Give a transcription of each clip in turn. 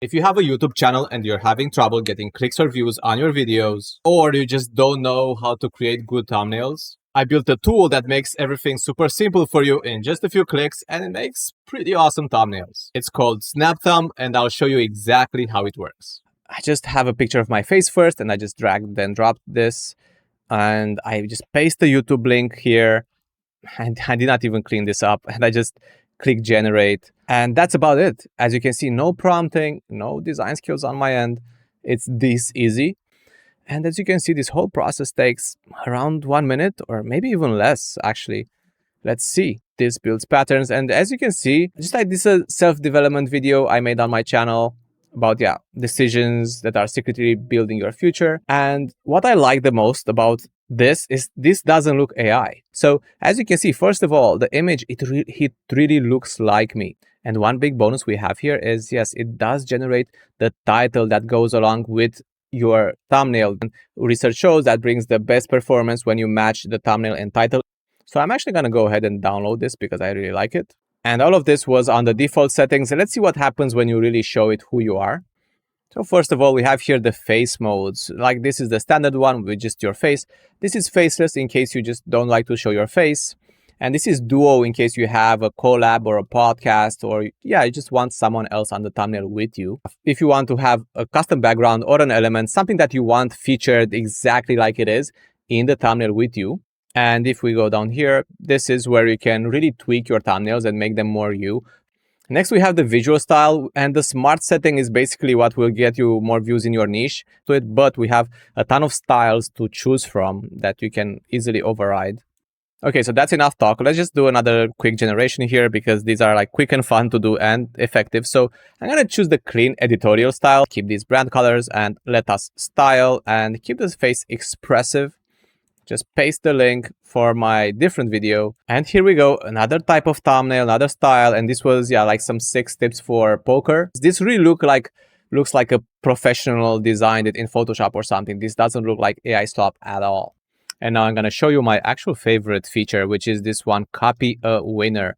If you have a YouTube channel and you're having trouble getting clicks or views on your videos, or you just don't know how to create good thumbnails, I built a tool that makes everything super simple for you in just a few clicks, and it makes pretty awesome thumbnails. It's called SnapThumb, and I'll show you exactly how it works. I just have a picture of my face first, and I just dragged and dropped this, and I just paste the YouTube link here. And I did not even clean this up, and I just click generate, and that's about it. As you can see, no prompting, no design skills on my end. It's this easy. And as you can see, this whole process takes around 1 minute, or maybe even less, actually. Let's see. This builds patterns, and as you can see, just like this self-development video I made on my channel about decisions that are secretly building your future. And what I like the most about this is this doesn't look AI. So as you can see, first of all, the image, it really looks like me. And one big bonus we have here is, yes, it does generate the title that goes along with your thumbnail. And research shows that brings the best performance when you match the thumbnail and title. So I'm actually going to go ahead and download this because I really like it. And all of this was on the default settings. Let's see what happens when you really show it who you are. So first of all, we have here the face modes. Like this is the standard one with just your face. This is faceless in case you just don't like to show your face. And this is duo in case you have a collab or a podcast, or you just want someone else on the thumbnail with you. If you want to have a custom background or an element, something that you want featured exactly like it is in the thumbnail with you. And if we go down here, this is where you can really tweak your thumbnails and make them more you. Next, we have the visual style, and the smart setting is basically what will get you more views in your niche to it, but we have a ton of styles to choose from that you can easily override. Okay, so that's enough talk. Let's just do another quick generation here because these are like quick and fun to do and effective. So I'm going to choose the clean editorial style, keep these brand colors, and let us style and keep this face expressive. Just paste the link for my different video. And here we go, another type of thumbnail, another style. And this was, like some 6 tips for poker. This really looks like a professional designed it in Photoshop or something. This doesn't look like AI slop at all. And now I'm going to show you my actual favorite feature, which is this one, copy a winner.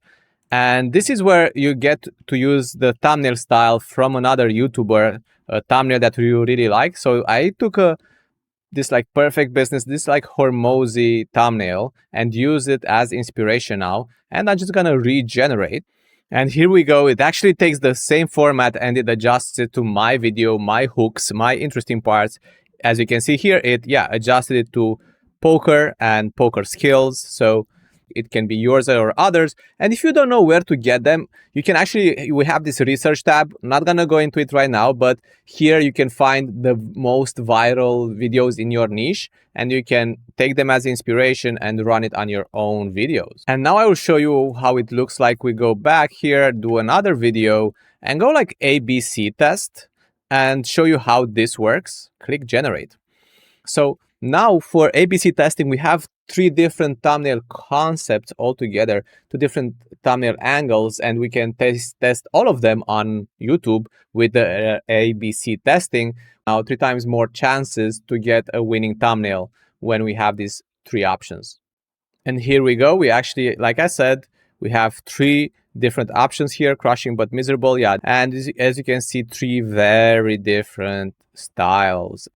And this is where you get to use the thumbnail style from another YouTuber, a thumbnail that you really like. So I took this like perfect business, this like Hormozy thumbnail, and use it as inspiration now. And I'm just gonna regenerate. And here we go. It actually takes the same format and it adjusts it to my video, my hooks, my interesting parts. As you can see here, it adjusted it to poker and poker skills. So it can be yours or others. And if you don't know where to get them, you can we have this research tab. I'm not gonna go into it right now, but here you can find the most viral videos in your niche, and you can take them as inspiration and run it on your own videos. And now I will show you how it looks like. We go back here, do another video, and go like ABC test, and show you how this works. Click generate. So now for ABC testing, we have 3 different thumbnail concepts altogether, 2 different thumbnail angles, and we can test all of them on YouTube with the ABC testing. Now 3 times more chances to get a winning thumbnail when we have these 3 options. And here we go. We actually, like I said, we have 3 different options here, crushing but miserable. And as you can see, 3 very different styles,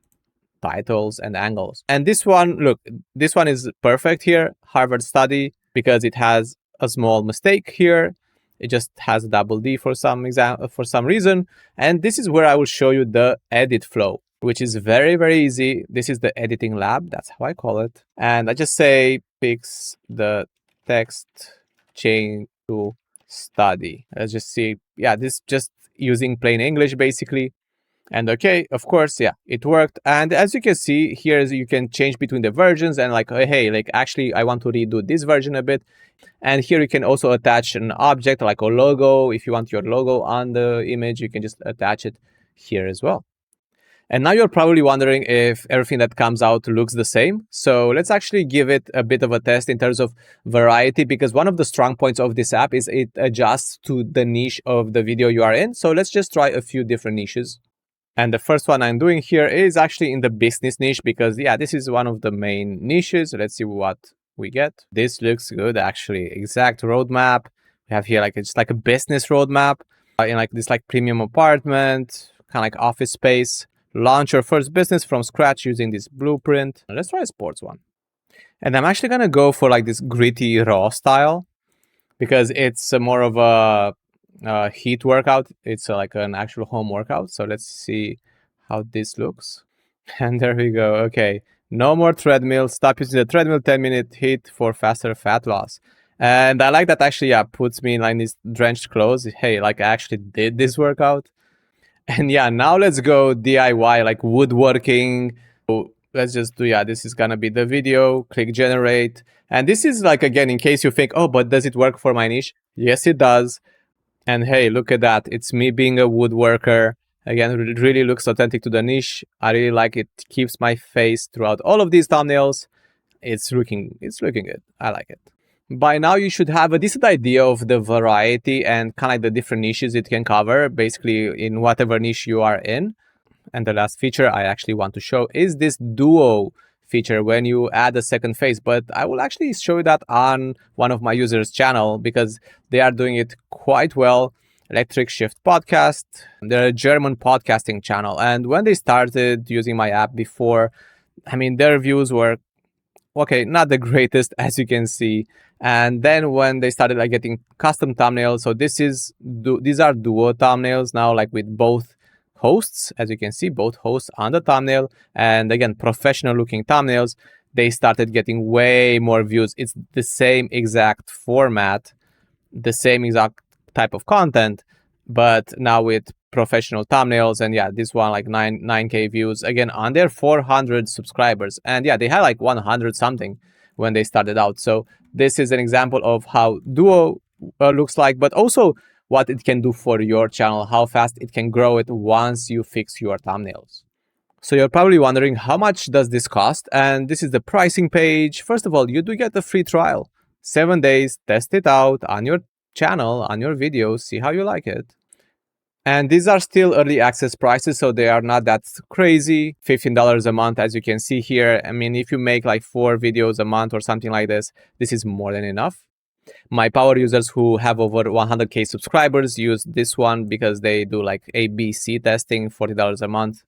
titles, and angles. And this one, look, this one is perfect here, Harvard study, because it has a small mistake here. It just has a double D for some reason. And this is where I will show you the edit flow, which is very, very easy. This is the editing lab. That's how I call it. And I just say, fix the text change to study. Let's just see. This just using plain English, basically. And okay, of course, it worked. And as you can see here, you can change between the versions and like, hey, like actually I want to redo this version a bit. And here you can also attach an object like a logo. If you want your logo on the image, you can just attach it here as well. And now you're probably wondering if everything that comes out looks the same. So let's actually give it a bit of a test in terms of variety, because one of the strong points of this app is it adjusts to the niche of the video you are in. So let's just try a few different niches. And the first one I'm doing here is actually in the business niche because, this is one of the main niches. Let's see what we get. This looks good, actually. Exact roadmap. We have here it's like a business roadmap in like this like premium apartment, kind of like office space. Launch your first business from scratch using this blueprint. Let's try a sports one. And I'm actually gonna go for like this gritty raw style because it's more of a heat workout. It's like an actual home workout. So let's see how this looks. And there we go. Okay, no more treadmill. Stop using the treadmill. 10-minute HIIT for faster fat loss. And I like that actually, yeah, puts me in like these drenched clothes. Hey, like I actually did this workout. And yeah, now let's go DIY, like woodworking. So let's just do, yeah, this is gonna be the video. Click generate. And this is like, again, in case you think, oh, but does it work for my niche? Yes, it does. And hey, look at that. It's me being a woodworker. Again, it really looks authentic to the niche. I really like it. Keeps my face throughout all of these thumbnails. It's looking good. I like it. By now, you should have a decent idea of the variety and kind of like the different niches it can cover, basically in whatever niche you are in. And the last feature I actually want to show is this duo feature when you add a second face, but I will actually show you that on one of my users' channel because they are doing it quite well. Electric Shift Podcast. They're a German podcasting channel. And when they started using my app before, I mean, their views were, okay, not the greatest, as you can see. And then when they started like getting custom thumbnails, so these are duo thumbnails now, like with both hosts, as you can see, both hosts on the thumbnail, and again, professional looking thumbnails, they started getting way more views. It's the same exact format, the same exact type of content, but now with professional thumbnails. And yeah, this one like 9K views again on their 400 subscribers. And yeah, they had like 100 something when they started out. So this is an example of how duo looks like, but also what it can do for your channel, how fast it can grow it once you fix your thumbnails. So you're probably wondering, how much does this cost? And this is the pricing page. First of all, you do get a free trial, 7 days, test it out on your channel, on your videos, see how you like it. And these are still early access prices, so they are not that crazy. $15 a month, as you can see here. I mean, if you make like 4 videos a month or something like this, this is more than enough. My power users who have over 100K subscribers use this one because they do like ABC testing, $40 a month.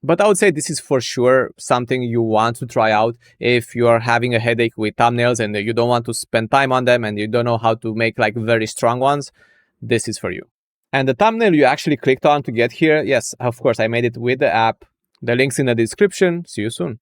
But I would say this is for sure something you want to try out if you are having a headache with thumbnails and you don't want to spend time on them and you don't know how to make like very strong ones. This is for you. And the thumbnail you actually clicked on to get here, yes, of course, I made it with the app. The link's in the description. See you soon.